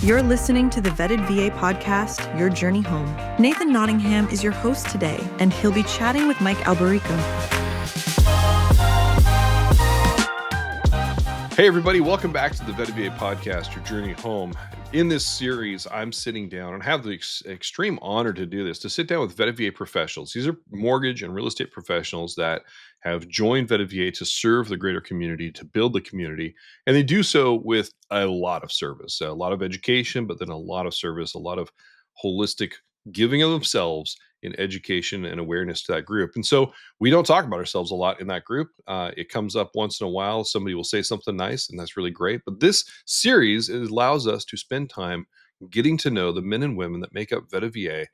You're listening to the Vetted VA podcast, Your Journey Home. Nathan Nottingham is your host today, and he'll be chatting with Mike Alberico. Hey everybody, welcome back to the Vetted VA podcast, Your Journey Home. In this series, I'm sitting down and have the extreme honor to do this, to sit down with Vetted VA professionals. These are mortgage and real estate professionals that have joined Vetted VA to serve the greater community, to build the community. And they do so with a lot of service, a lot of education, but then a lot of service, a lot of holistic giving of themselves in education and awareness to that group. And so we don't talk about ourselves a lot in that group. It comes up once in a while. Somebody will say something nice, and that's really great. But this series allows us to spend time getting to know the men and women that make up Vetted VA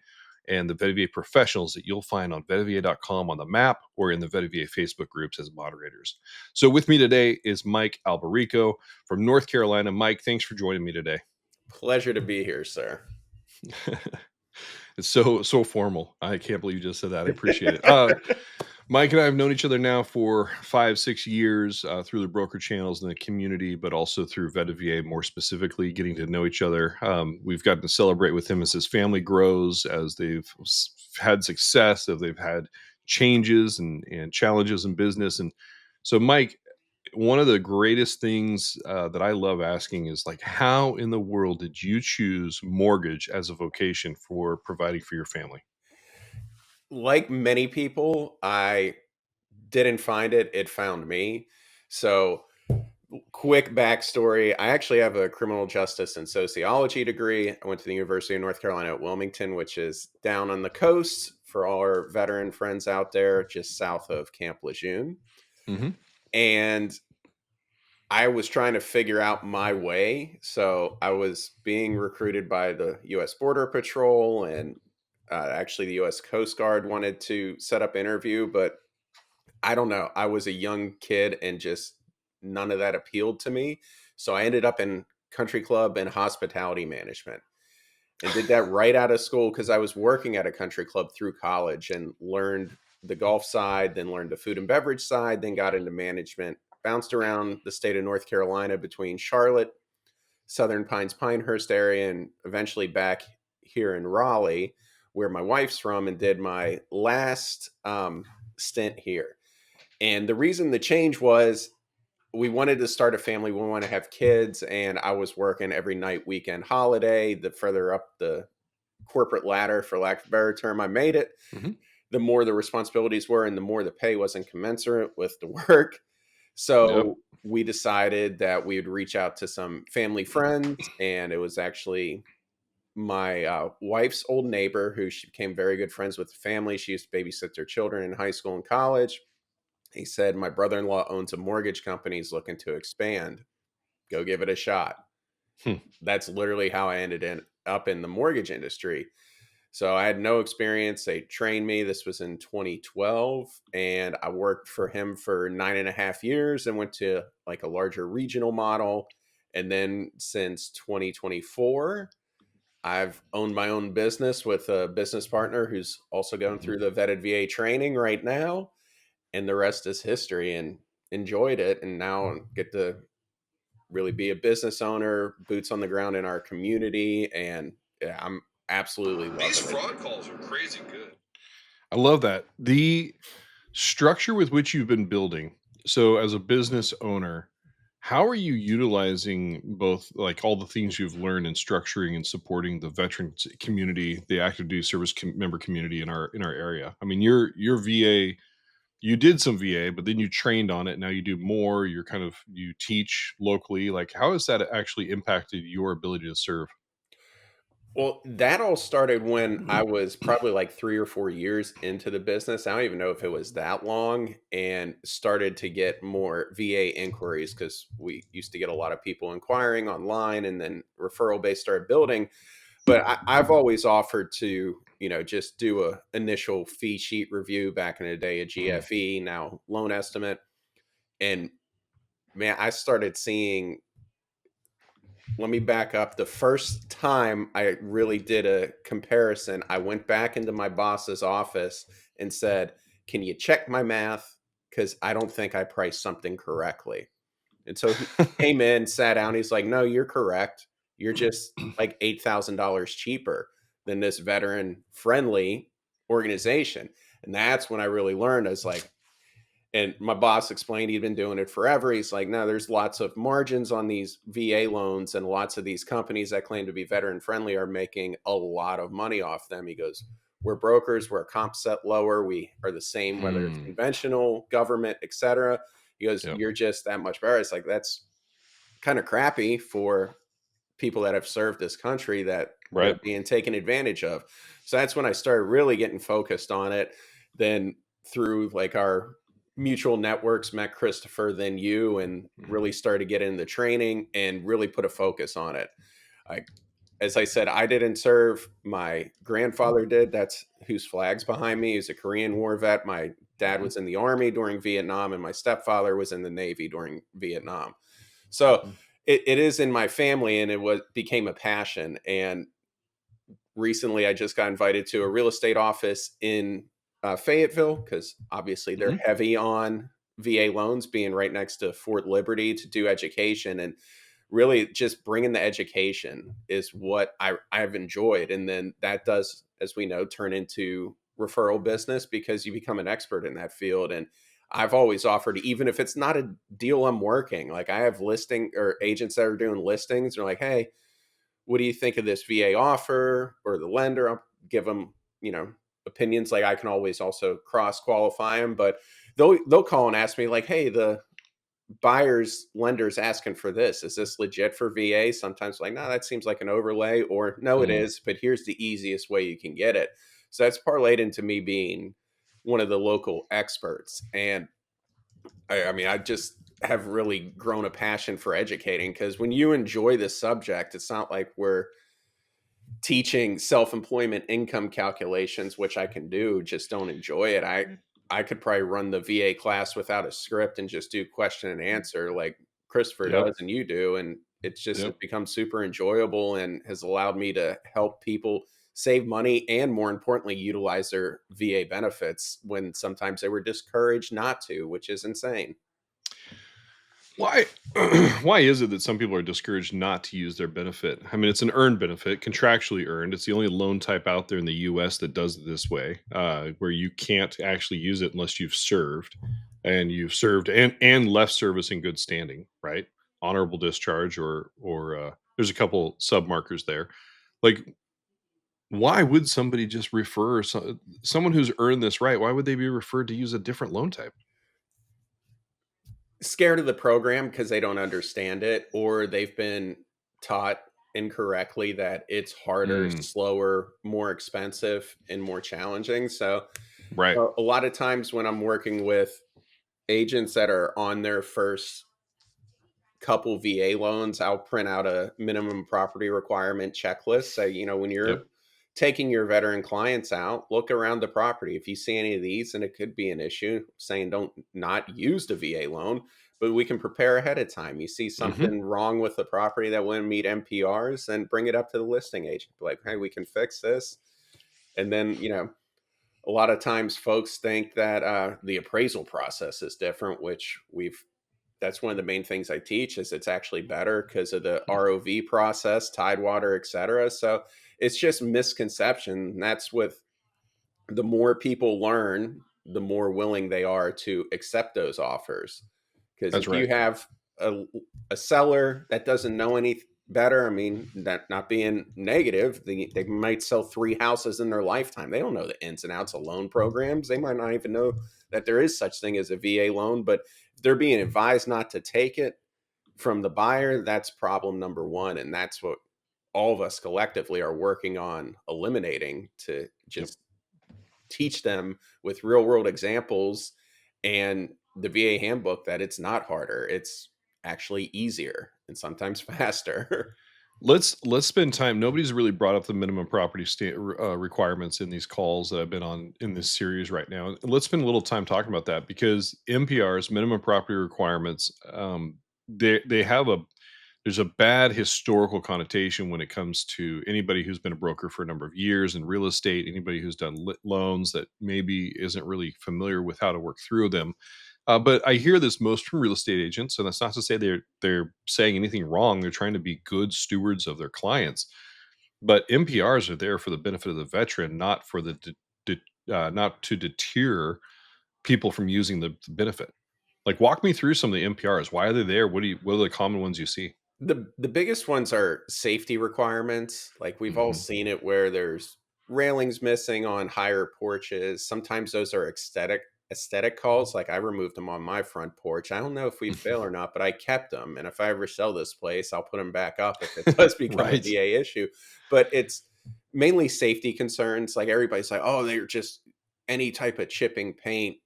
and the Vetted VA professionals that you'll find on VettedVA.com on the map or in the Vetted VA Facebook groups as moderators. So with me today is Mike Alberico from North Carolina. Mike, thanks for joining me today. Pleasure to be here, sir. It's so formal. I can't believe you just said that. I appreciate it. Mike and I have known each other now for 5-6 years through the broker channels in the community, but also through Vetted VA, more specifically, getting to know each other. We've gotten to celebrate with him as his family grows, as they've had success, as they've had changes and challenges in business. And so, Mike, one of the greatest things that I love asking is, like, how in the world did you choose mortgage as a vocation for providing for your family? Like many people, I didn't find it. It found me. So, quick backstory. I actually have a criminal justice and sociology degree. I went to the University of North Carolina at Wilmington, which is down on the coast for all our veteran friends out there, just south of Camp Lejeune. Mm-hmm. And I was trying to figure out my way. So I was being recruited by the U.S. Border Patrol, and actually the U.S. Coast Guard wanted to set up interview, but I don't know. I was a young kid and just none of that appealed to me. So I ended up in country club and hospitality management and did that right out of school because I was working at a country club through college and learned the golf side, then learned the food and beverage side, then got into management, bounced around the state of North Carolina between Charlotte, Southern Pines, Pinehurst area, and eventually back here in Raleigh, where my wife's from, and did my last stint here. And the reason the change was we wanted to start a family. We want to have kids. And I was working every night, weekend, holiday. The further up the corporate ladder, for lack of a better term, I made it, Mm-hmm. the more the responsibilities were and the more the pay wasn't commensurate with the work. So we decided that we would reach out to some family friends. And it was actually my wife's old neighbor, who she became very good friends with the family. She used to babysit their children in high school and college. He said, my brother-in-law owns a mortgage company. He's looking to expand. Go give it a shot. That's literally how I ended up in the mortgage industry. So I had no experience. They trained me. This was in 2012. And I worked for him for 9.5 years and went to like a larger regional model. And then since 2024, I've owned my own business with a business partner who's also going through the Vetted VA training right now. And the rest is history, and enjoyed it. And now get to really be a business owner, boots on the ground in our community. And yeah, I'm absolutely loving it. These fraud calls are crazy good. I love that. The structure with which you've been building. So as a business owner, how are you utilizing both, like, all the things you've learned in structuring and supporting the veteran community, the active duty service member community in our area? I mean, your VA, you did some VA, but then you trained on it. Now you do more. You teach locally. Like, how has that actually impacted your ability to serve? Well, that all started when I was probably like 3 or 4 years into the business. I don't even know if it was that long, and started to get more VA inquiries because we used to get a lot of people inquiring online, and then referral base started building. But I've always offered to, just do a initial fee sheet review, back in the day, a GFE, now loan estimate. And man, I started seeing, let me back up. The first time I really did a comparison, I went back into my boss's office and said, can you check my math? Because I don't think I priced something correctly. And so he came in, sat down. He's like, no, you're correct. you're just like $8,000 cheaper than this veteran friendly organization. And that's when I really learned. I was like, and my boss explained he'd been doing it forever. He's like, no, there's lots of margins on these VA loans, and lots of these companies that claim to be veteran friendly are making a lot of money off them. He goes, we're brokers, we're a comp set lower. We are the same, whether it's Mm. conventional, government, etc. He goes, Yep. you're just that much better. It's like, that's kind of crappy for people that have served this country, that they're Right. being taken advantage of. So that's when I started really getting focused on it. Then through like our mutual networks, met Christopher, then you, and Mhm. really started to get into training and really put a focus on it. I, as I said, I didn't serve. My grandfather did. That's whose flag's behind me. He's a Korean War vet. My dad Mhm. was in the Army during Vietnam, and my stepfather was in the Navy during Vietnam. So Mhm. it is in my family, and it was became a passion. And recently, I just got invited to a real estate office in Fayetteville, because obviously they're Mhm. heavy on VA loans, being right next to Fort Liberty, to do education. And really just bringing the education is what I've enjoyed. And then that does, as we know, turn into referral business, because you become an expert in that field. And I've always offered, even if it's not a deal I'm working, like I have listing or agents that are doing listings. They're like, hey, what do you think of this VA offer? Or the lender, I'll give them, opinions. Like I can always also cross qualify them, but they'll call and ask me like, hey, the buyer's lender's asking for this. Is this legit for VA? Sometimes like, no, that seems like an overlay, or no, it Mm. is, but here's the easiest way you can get it. So that's parlayed into me being one of the local experts. And I mean, I just have really grown a passion for educating, because when you enjoy this subject, it's not like we're teaching self-employment income calculations, which I can do, just don't enjoy it. I could probably run the VA class without a script and just do question and answer like Christopher Yep. does and you do. And it's just, Yep. it's become super enjoyable and has allowed me to help people save money, and more importantly, utilize their VA benefits when sometimes they were discouraged not to, which is insane. Why why is it that some people are discouraged not to use their benefit? I mean, it's an earned benefit, contractually earned. It's the only loan type out there in the US that does it this way, where you can't actually use it unless you've served, and you've served and left service in good standing, right? Honorable discharge, or there's a couple sub markers there. Like, why would somebody just refer someone who's earned this right? Why would they be referred to use a different loan type? Scared of the program because they don't understand it, or they've been taught incorrectly that it's harder, Mm, slower, more expensive, and more challenging. So right. a lot of times when I'm working with agents that are on their first couple VA loans, I'll print out a minimum property requirement checklist. Say, when Yep. you're taking your veteran clients out, look around the property. If you see any of these, and it could be an issue, saying don't not use the VA loan, but we can prepare ahead of time. You see Hmm. something wrong with the property that wouldn't meet MPRs, then bring it up to the listing agent. Be like, hey, we can fix this. And then, a lot of times folks think that the appraisal process is different, which that's one of the main things I teach, is it's actually better because of the ROV process, Tidewater, et cetera. So it's just misconception. That's with the more people learn, the more willing they are to accept those offers. Because That's if you right. have a seller that doesn't know any better, I mean, that not being negative, they might sell 3 houses in their lifetime. They don't know the ins and outs of loan programs. They might not even know that there is such thing as a VA loan, but if they're being advised not to take it from the buyer, that's problem number one. And that's what all of us collectively are working on eliminating, to Yep. just teach them with real world examples and the VA handbook that it's not harder. It's actually easier and sometimes faster. Let's spend time. Nobody's really brought up the minimum property requirements in these calls that I've been on in this series right now. Let's spend a little time talking about that, because MPRs, minimum property requirements, they have a there's a bad historical connotation when it comes to anybody who's been a broker for a number of years in real estate. Anybody who's done loans that maybe isn't really familiar with how to work through them. But I hear this most from real estate agents, and that's not to say they're saying anything wrong. They're trying to be good stewards of their clients. But MPRs are there for the benefit of the veteran, not for not to deter people from using the benefit. Like, walk me through some of the MPRs. Why are they there? What are the common ones you see? The biggest ones are safety requirements. Like we've all Hmm. seen it where there's railings missing on higher porches. Sometimes those are aesthetic calls. Like I removed them on my front porch. I don't know if we fail or not, but I kept them. And if I ever sell this place, I'll put them back up if it does become a Right. VA issue. But it's mainly safety concerns. Like everybody's like, oh, they're just any type of chipping paint.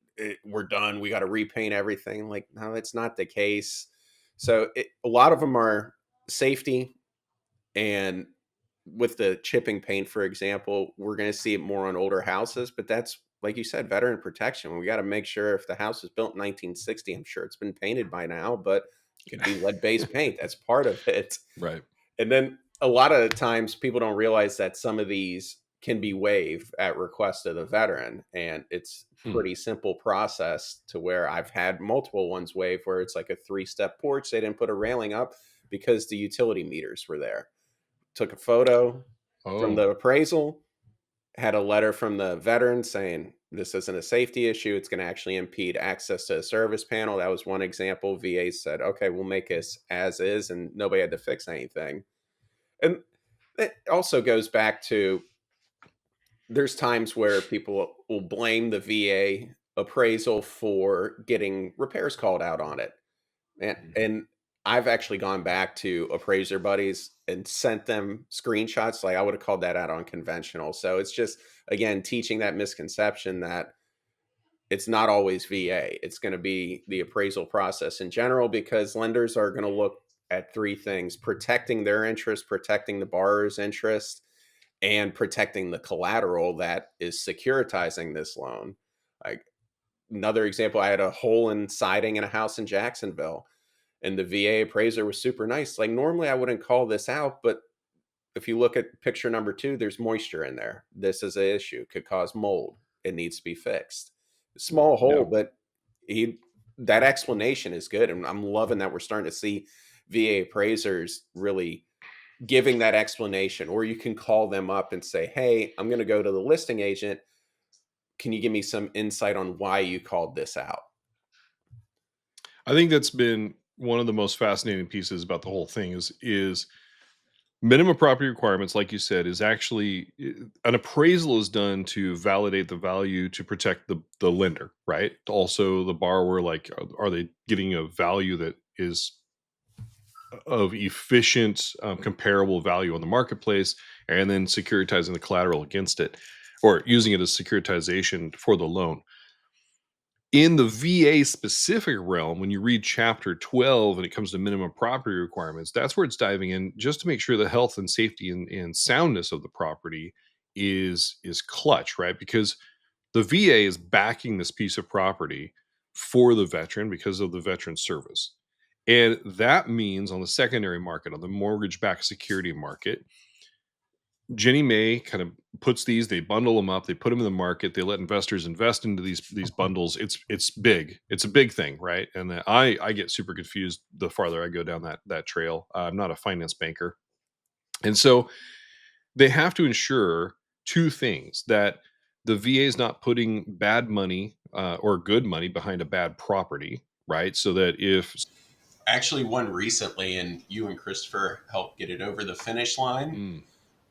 We're done. We got to repaint everything. Like, no, that's not the case. So a lot of them are safety, and with the chipping paint, for example, we're going to see it more on older houses, but that's like you said, veteran protection. We got to make sure if the house was built in 1960, I'm sure it's been painted by now, but it could be lead-based paint. That's part of it. Right. And then a lot of times people don't realize that some of these can be waived at request of the veteran. And it's Hmm. pretty simple process to where I've had multiple ones waived where it's like a 3-step porch. They didn't put a railing up because the utility meters were there. Took a photo from Oh, the appraisal, had a letter from the veteran saying this isn't a safety issue. It's going to actually impede access to a service panel. That was one example. VA said, okay, we'll make this as is, and nobody had to fix anything. And it also goes back to there's times where people will blame the VA appraisal for getting repairs called out on it. And I've actually gone back to appraiser buddies and sent them screenshots. Like I would have called that out on conventional. So it's just, again, teaching that misconception that it's not always VA. It's going to be the appraisal process in general because lenders are going to look at three things: protecting their interest, protecting the borrower's interest, and protecting the collateral that is securitizing this loan. Like another example, I had a hole in siding in a house in Jacksonville, and the VA appraiser was super nice. Like normally I wouldn't call this out, but if you look at picture number 2, there's moisture in there. This is an issue, could cause mold. It needs to be fixed. Small yeah. hole, but he that explanation is good, and I'm loving that we're starting to see VA appraisers really giving that explanation. Or you can call them up and say, hey, I'm going to go to the listing agent. Can you give me some insight on why you called this out? I think that's been one of the most fascinating pieces about the whole thing is minimum property requirements, like you said, is actually an appraisal is done to validate the value to protect the lender, right? Also the borrower, like are they getting a value that is of efficient, comparable value on the marketplace, and then securitizing the collateral against it, or using it as securitization for the loan. In the VA specific realm, when you read chapter 12 and it comes to minimum property requirements, that's where it's diving in just to make sure the health and safety and soundness of the property is clutch, right? Because the VA is backing this piece of property for the veteran because of the veteran service. And that means on the secondary market, on the mortgage backed security market, Jenny Mae kind of puts these, they bundle them up, they put them in the market, they let investors invest into these bundles. It's big. It's a big thing, right? And I get super confused the farther I go down that trail. I'm not a finance banker. And so they have to ensure two things: that the VA is not putting bad money or good money behind a bad property, right? So that if Actually, one recently, and you and Christopher helped get it over the finish line mm,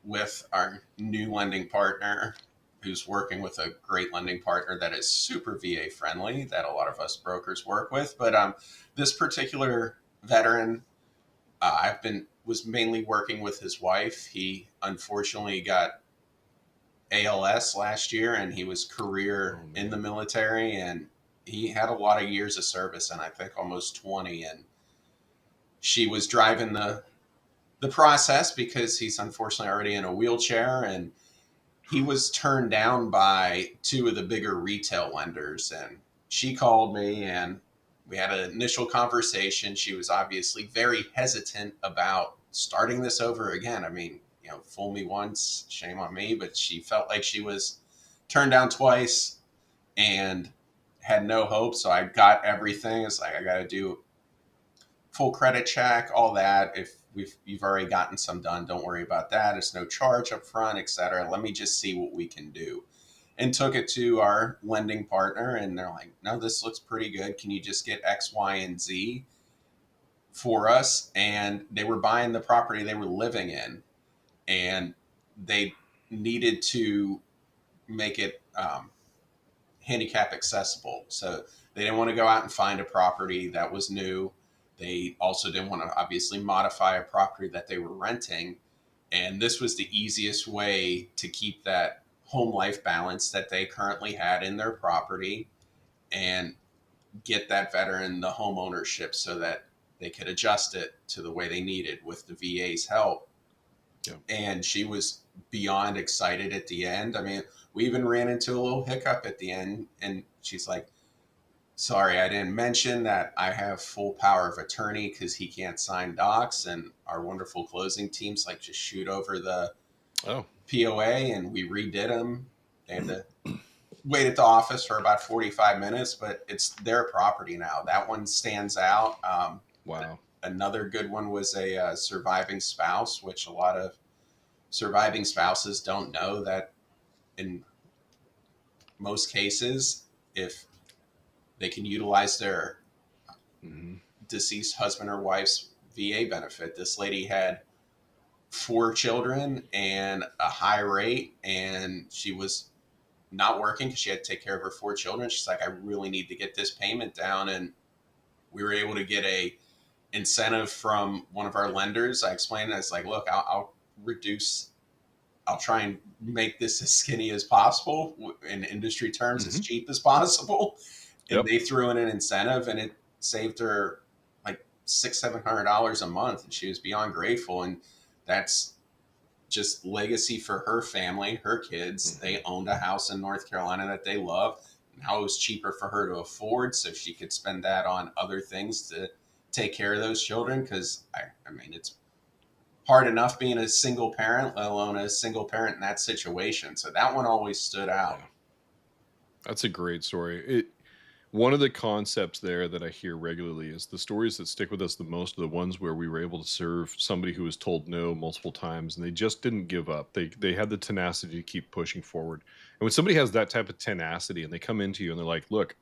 with our new lending partner, who's working with a great lending partner that is super VA friendly that a lot of us brokers work with. But this particular veteran, I've been was mainly working with his wife. He unfortunately got ALS last year, and he was career oh in the man, military, and he had a lot of years of service, and I think almost 20. And she was driving the process because he's unfortunately already in a wheelchair, and he was turned down by two of the bigger retail lenders. And she called me and we had an initial conversation. She was obviously very hesitant about starting this over again. I mean, fool me once, shame on me, but she felt like she was turned down twice. And had no hope. So I got everything. It's like, I got to do full credit check, all that. If you've already gotten some done, don't worry about that. It's no charge up front, etc. Let me just see what we can do. And took it to our lending partner, and they're like, no, this looks pretty good. Can you just get X, Y, and Z for us? And they were buying the property they were living in, and they needed to make it handicap accessible. So they didn't want to go out and find a property that was new. They also didn't want to obviously modify a property that they were renting. And this was the easiest way to keep that home life balance that they currently had in their property and get that veteran the home ownership so that they could adjust it to the way they needed with the VA's help. Yeah. And she was beyond excited at the end. I mean, we even ran into a little hiccup at the end, and she's like, sorry, I didn't mention that I have full power of attorney because he can't sign docs. And our wonderful closing teams like just shoot over the POA, and we redid them. They had to wait at the office for about 45 minutes, but it's their property now. That one stands out. Wow. Another good one was a surviving spouse, which a lot of surviving spouses don't know that in most cases, if they can utilize their deceased husband or wife's VA benefit. This lady had 4 children and a high rate, and she was not working because she had to take care of her 4 children. She's like, I really need to get this payment down. And we were able to get a incentive from one of our lenders. I explained it as like, look, I'll try and make this as skinny as possible, in industry terms, as cheap as possible. And they threw in an incentive, and it saved her like $600-700 a month, and she was beyond grateful. And that's just legacy for her family, her kids. They owned a house in North Carolina that they love. Now it was cheaper for her to afford, so she could spend that on other things to take care of those children. Because I mean, it's hard enough being a single parent, let alone a single parent in that situation. So that one always stood out. Yeah. That's a great story. One of the concepts there that I hear regularly is the stories that stick with us the most are the ones where we were able to serve somebody who was told no multiple times and they just didn't give up. They had the tenacity to keep pushing forward. And when somebody has that type of tenacity and they come into you and they're like, look,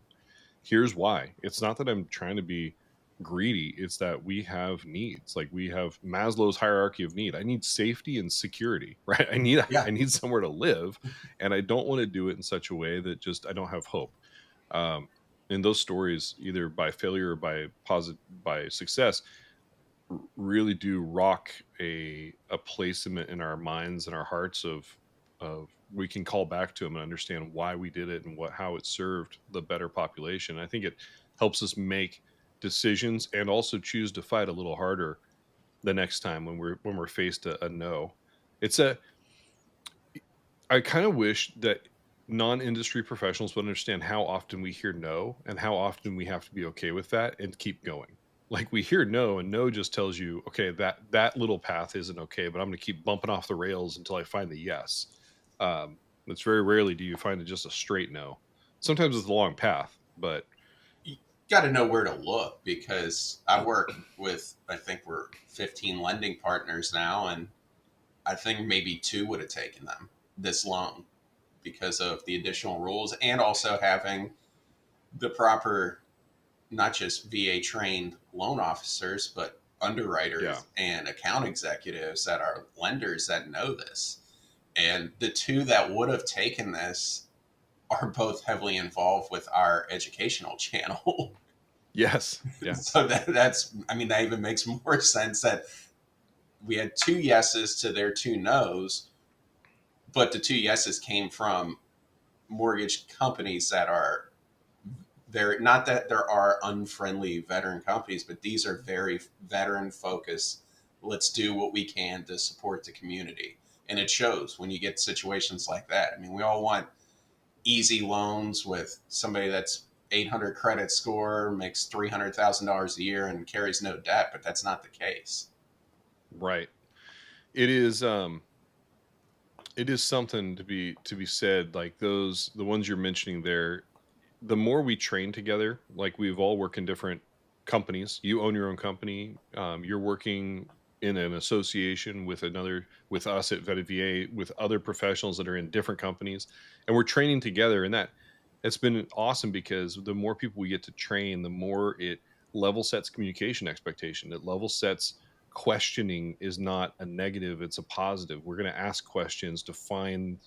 here's why. It's not that I'm trying to be greedy. It's that we have needs. Like we have Maslow's hierarchy of need. I need safety and security, right? I need somewhere to live, and I don't want to do it in such a way that just I don't have hope. And those stories, either by failure or by success, really do rock a place in our minds and our hearts of we can call back to them and understand why we did it and how it served the better population. I think it helps us make decisions and also choose to fight a little harder the next time when we're faced a no. I kind of wish that non-industry professionals would understand how often we hear no and how often we have to be okay with that and keep going. Like we hear no, and no just tells you, okay, that little path isn't okay, but I'm going to keep bumping off the rails until I find the yes. It's very rarely do you find just a straight no. Sometimes it's a long path, but You got to know where to look, because I work with, I think we're 15 lending partners now, and I think maybe 2 would have taken them this long because of the additional rules, and also having the proper, not just VA trained loan officers, but underwriters and account executives that are lenders that know this. And the 2 that would have taken this are both heavily involved with our educational channel. yes, yeah, So that's, I mean, that even makes more sense that we had 2 yeses to their 2 nos, but the 2 yeses came from mortgage companies that are very, not that there are unfriendly veteran companies, but these are very veteran focused. Let's do what we can to support the community. And it shows when you get situations like that. I mean, we all want easy loans with somebody that's 800 credit score, makes $300,000 a year and carries no debt, but that's not the case. right. It is something to be said, like the ones you're mentioning there. the more we train together, like we've all worked in different companies. You own your own company. You're working in an association with us at Vetted VA, with other professionals that are in different companies, and we're training together. And it's been awesome because the more people we get to train, the more it level sets communication expectation. It level sets questioning is not a negative; it's a positive. We're going to ask questions to find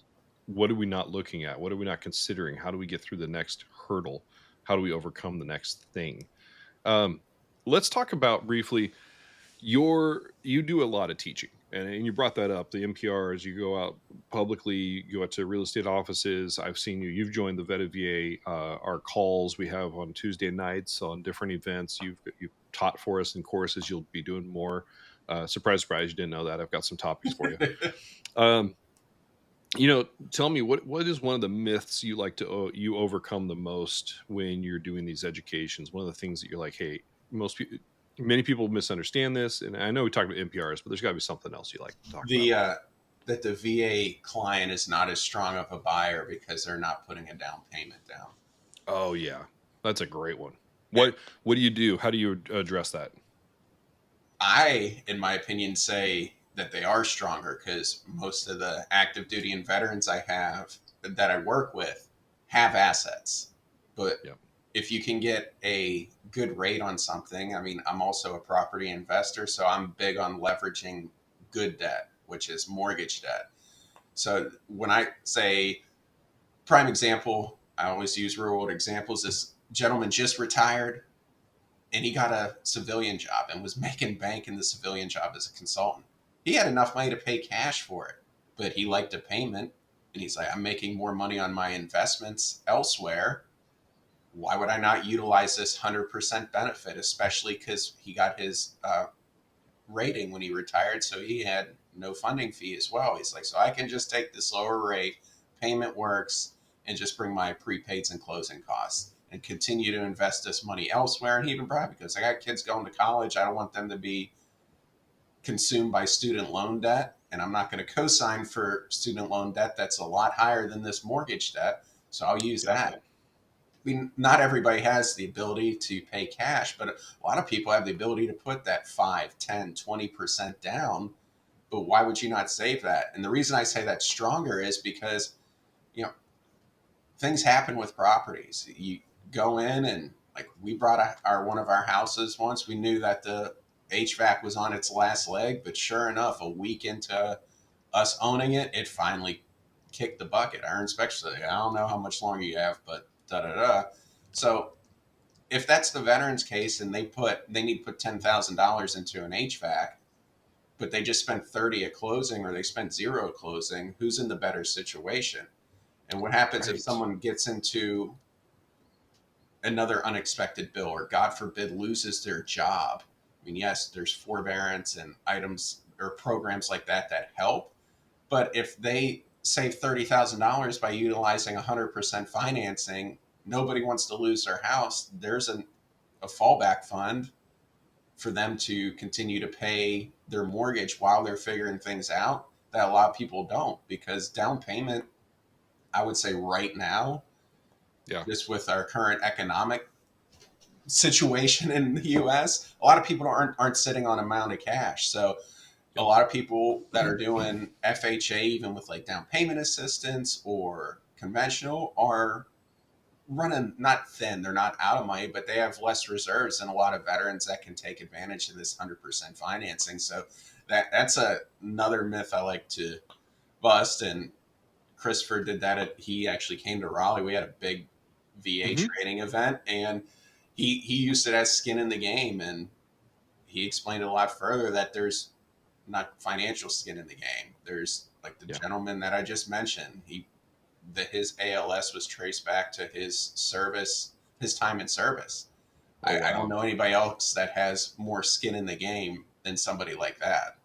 what are we not looking at? What are we not considering? How do we get through the next hurdle? How do we overcome the next thing? Um, let's talk about briefly you do a lot of teaching, and you brought that up. The NPRs, you go out publicly, you go out to real estate offices. I've seen you've joined the Vetted VA, our calls we have on Tuesday nights on different events. You've taught for us in courses. You'll be doing more. Surprise, you didn't know that. I've got some topics for you. um, Tell me what is one of the myths you like to you overcome the most when you're doing these educations? One of the things that you're like, hey, many people misunderstand this, and I know we talked about NPRs, but there's got to be something else you like to talk about. That the VA client is not as strong of a buyer because they're not putting a down payment down. Oh yeah, that's a great one. What do you do? How do you address that? I, in my opinion, say that they are stronger because most of the active duty and veterans I have that I work with have assets. But Yep. if you can get a good rate on something, I mean, I'm also a property investor, so I'm big on leveraging good debt, which is mortgage debt. So when I say prime example, I always use real world examples. This gentleman just retired and he got a civilian job and was making bank in the civilian job as a consultant. He had enough money to pay cash for it, but he liked a payment. And he's like, I'm making more money on my investments elsewhere. Why would I not utilize this 100% benefit, especially because he got his rating when he retired? So he had no funding fee as well. He's like, so I can just take this lower rate, payment works, and just bring my prepaids and closing costs and continue to invest this money elsewhere. And he even brought, because I got kids going to college, I don't want them to be consumed by student loan debt. And I'm not going to co-sign for student loan debt that's a lot higher than this mortgage debt. So I'll use that. I mean, not everybody has the ability to pay cash, but a lot of people have the ability to put that 5, 10, 20% down. But why would you not save that? And the reason I say that's stronger is because, you know, things happen with properties. You go in and, like, we brought one of our houses once. We knew that the HVAC was on its last leg, but sure enough, a week into us owning it, it finally kicked the bucket. Our inspection said, I don't know how much longer you have, but da da da. So if that's the veterans case and they need to put $10,000 into an HVAC, but they just spent 30 at closing or they spent zero at closing, who's in the better situation? And what happens if someone gets into another unexpected bill or, God forbid, loses their job? I mean, yes, there's forbearance and items or programs like that that help. But if they save $30,000 by utilizing 100% financing, nobody wants to lose their house. There's a fallback fund for them to continue to pay their mortgage while they're figuring things out that a lot of people don't, because down payment, I would say right now, just with our current economic situation in the US, a lot of people aren't sitting on a mound of cash. So a lot of people that are doing FHA, even with like down payment assistance or conventional, are running not thin. They're not out of money, but they have less reserves than a lot of veterans that can take advantage of this 100% financing. So that's another myth I like to bust. And Christopher did that. He actually came to Raleigh. We had a big VA training event, and he used it as skin in the game. And he explained it a lot further that there's not financial skin in the game. There's, like, the gentleman that I just mentioned, his ALS was traced back to his service, his time in service. Oh, wow. I don't know anybody else that has more skin in the game than somebody like that.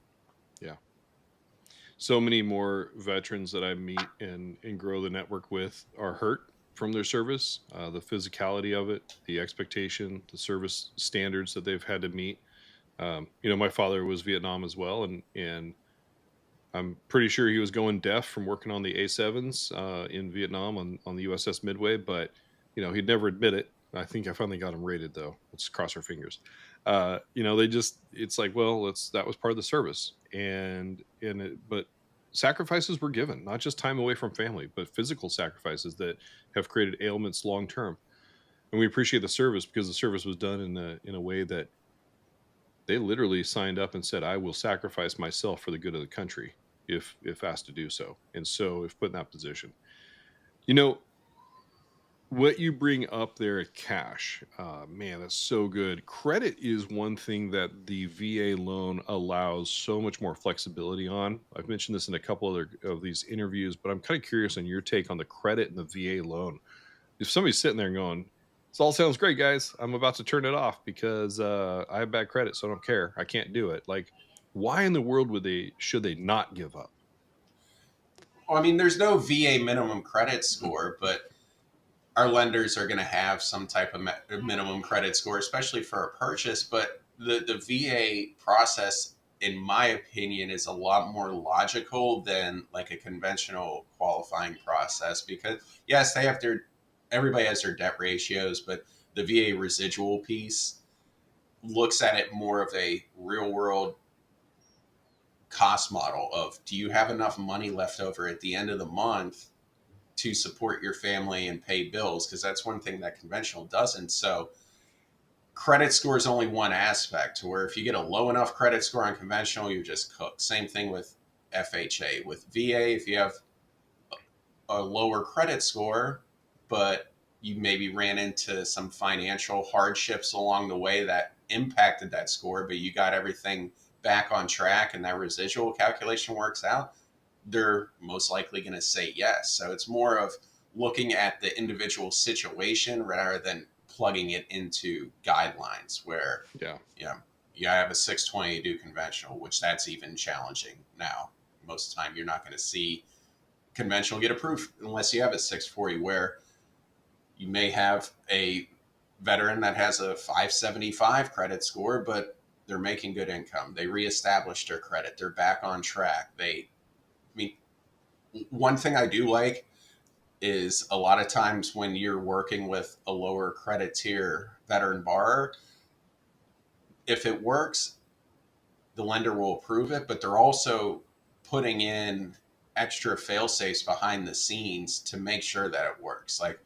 Yeah. So many more veterans that I meet and grow the network with are hurt from their service, the physicality of it, the expectation, the service standards that they've had to meet. My father was Vietnam as well, and I'm pretty sure he was going deaf from working on the A7s in Vietnam on the USS Midway. But He'd never admit it. I think I finally got him rated though. Let's cross our fingers. It's like, well, that was part of the service, but sacrifices were given, not just time away from family, but physical sacrifices that have created ailments long term. And we appreciate the service because the service was done in a way that they literally signed up and said, "I will sacrifice myself for the good of the country if asked to do so." And so, if put in that position, you know, what you bring up there at cash, man, that's so good. Credit is one thing that the VA loan allows so much more flexibility on. I've mentioned this in a couple other of these interviews, but I'm kind of curious on your take on the credit and the VA loan. If somebody's sitting there going, "This all sounds great, guys. I'm about to turn it off because I have bad credit, so I don't care. I can't do it." Like, why in the world should they not give up? Well, I mean, there's no VA minimum credit score, but our lenders are going to have some type of minimum credit score, especially for a purchase. But the VA process, in my opinion, is a lot more logical than like a conventional qualifying process because, yes, everybody has their debt ratios, but the VA residual piece looks at it more of a real world cost model of do you have enough money left over at the end of the month to support your family and pay bills, because that's one thing that conventional doesn't. So credit score is only one aspect, where if you get a low enough credit score on conventional, you're just cooked. Same thing with FHA. With VA, if you have a lower credit score, but you maybe ran into some financial hardships along the way that impacted that score, but you got everything back on track and that residual calculation works out, they're most likely going to say yes. So it's more of looking at the individual situation rather than plugging it into guidelines where, Yeah. you have a 620 to do conventional, which that's even challenging now. Most of the time, you're not going to see conventional get approved unless you have a 640, where you may have a veteran that has a 575 credit score, but they're making good income. They reestablished their credit. They're back on track. One thing I do like is a lot of times when you're working with a lower credit tier veteran borrower, if it works, the lender will approve it, but they're also putting in extra fail safes behind the scenes to make sure that it works. Like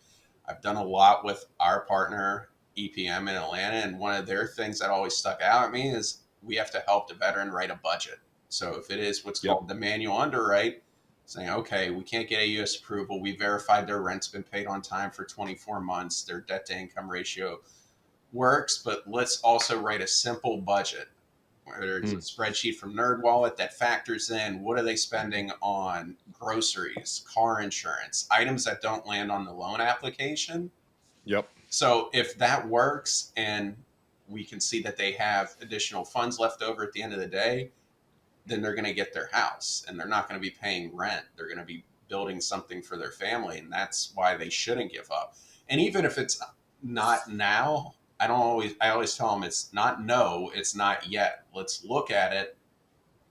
I've done a lot with our partner EPM in Atlanta, and one of their things that always stuck out at me is we have to help the veteran write a budget. So if it is what's Yep. called the manual underwrite, saying, okay, we can't get a US approval. We verified their rent's been paid on time for 24 months. Their debt to income ratio works, but let's also write a simple budget, whether it's a Mm. spreadsheet from NerdWallet that factors in what are they spending on groceries, car insurance, items that don't land on the loan application. Yep. So if that works and we can see that they have additional funds left over at the end of the day, then they're going to get their house and they're not going to be paying rent. They're going to be building something for their family. And that's why they shouldn't give up. And even if it's not now, I always tell them it's not no, it's not yet. Let's look at it.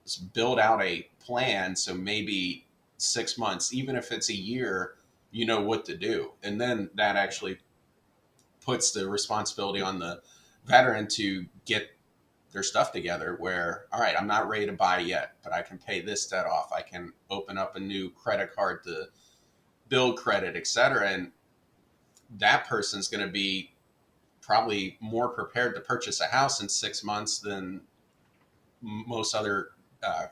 Let's build out a plan. So maybe 6 months, even if it's a year, you know what to do. And then that actually puts the responsibility on the veteran to get their stuff together where, all right, I'm not ready to buy yet, but I can pay this debt off. I can open up a new credit card to build credit, etc. And that person's going to be probably more prepared to purchase a house in 6 months than most other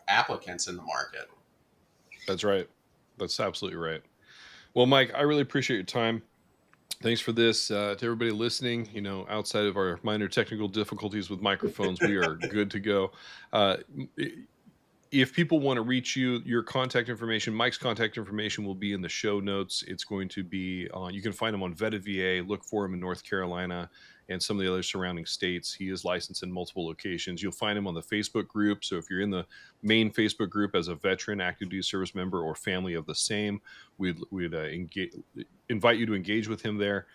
applicants in the market. That's right. That's absolutely right. Well, Mike, I really appreciate your time. Thanks for this. To everybody listening, outside of our minor technical difficulties with microphones, we are good to go. Uh, if people want to reach you, your contact information, Mike's contact information will be in the show notes. It's going to be on, you can find him on Vetted VA, look for him in North Carolina and some of the other surrounding states. He is licensed in multiple locations. You'll find him on the Facebook group. So if you're in the main Facebook group as a veteran, active duty service member, or family of the same, we'd invite you to engage with him there.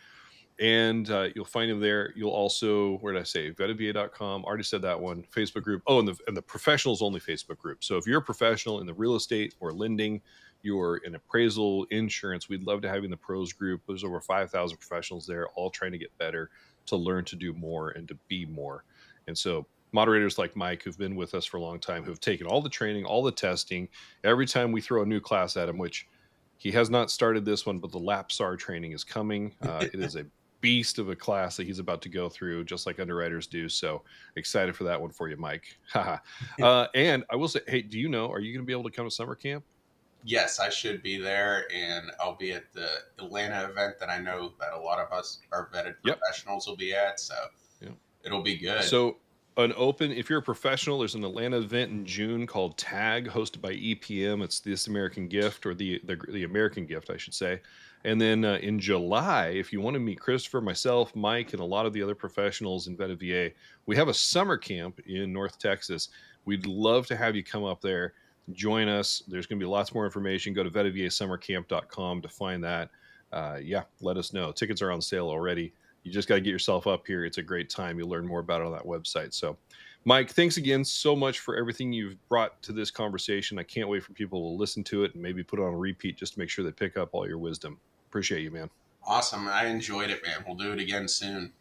And you'll find him there. You'll also, where did I say? VetVA.com. Already said that one. Facebook group. Oh, and the professionals only Facebook group. So if you're a professional in the real estate or lending, you're in appraisal, insurance, we'd love to have you in the pros group. There's over 5,000 professionals there, all trying to get better, to learn to do more and to be more. And so moderators like Mike, who've been with us for a long time, who've taken all the training, all the testing, every time we throw a new class at him, which he has not started this one, but the LAPSAR training is coming. It is a beast of a class that he's about to go through, just like underwriters do. So excited for that one for you, Mike. And I will say, hey, do you know, are you going to be able to come to summer camp? Yes, I should be there, and I'll be at the Atlanta event that I know that a lot of us, our vetted professionals, will be at. So it'll be good. So if you're a professional, there's an Atlanta event in June called TAG, hosted by EPM. It's This American Gift, or the American Gift, I should say. And then in July, if you want to meet Christopher, myself, Mike, and a lot of the other professionals in VA, we have a summer camp in North Texas. We'd love to have you come up there, join us. There's going to be lots more information. Go to VetVAsummercamp.com to find that. Let us know. Tickets are on sale already. You just got to get yourself up here. It's a great time. You'll learn more about it on that website. So, Mike, thanks again so much for everything you've brought to this conversation. I can't wait for people to listen to it and maybe put it on a repeat just to make sure they pick up all your wisdom. Appreciate you, man. Awesome. I enjoyed it, man. We'll do it again soon.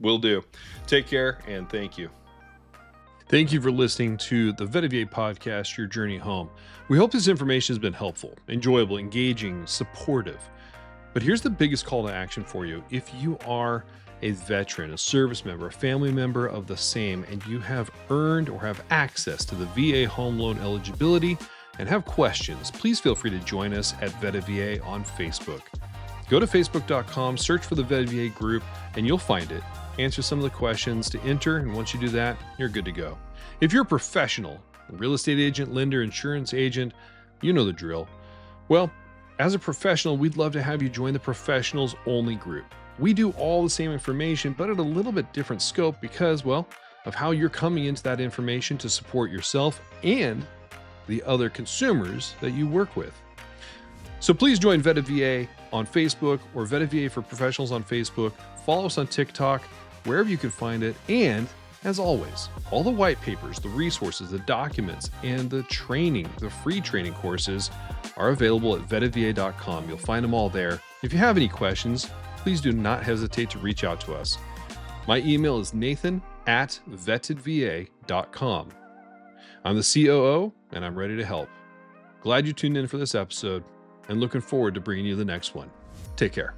Will do. Take care, and thank you. Thank you for listening to the VetVA podcast, Your Journey Home. We hope this information has been helpful, enjoyable, engaging, supportive. But here's the biggest call to action for you. If you are a veteran, a service member, a family member of the same, and you have earned or have access to the VA home loan eligibility and have questions, please feel free to join us at VetVA on Facebook. Go to facebook.com, search for the VetVA group, and you'll find it. Answer some of the questions to enter, and once you do that, you're good to go. If you're a professional, a real estate agent, lender, insurance agent, you know the drill. Well, as a professional, we'd love to have you join the professionals only group. We do all the same information, but at a little bit different scope because, well, of how you're coming into that information to support yourself and the other consumers that you work with. So please join VetVA on Facebook or VetVA for Professionals on Facebook. Follow us on TikTok, wherever you can find it. And as always, all the white papers, the resources, the documents, and the training, the free training courses are available at VetVA.com. You'll find them all there. If you have any questions, please do not hesitate to reach out to us. My email is nathan@vettedva.com. I'm the COO, and I'm ready to help. Glad you tuned in for this episode, and looking forward to bringing you the next one. Take care.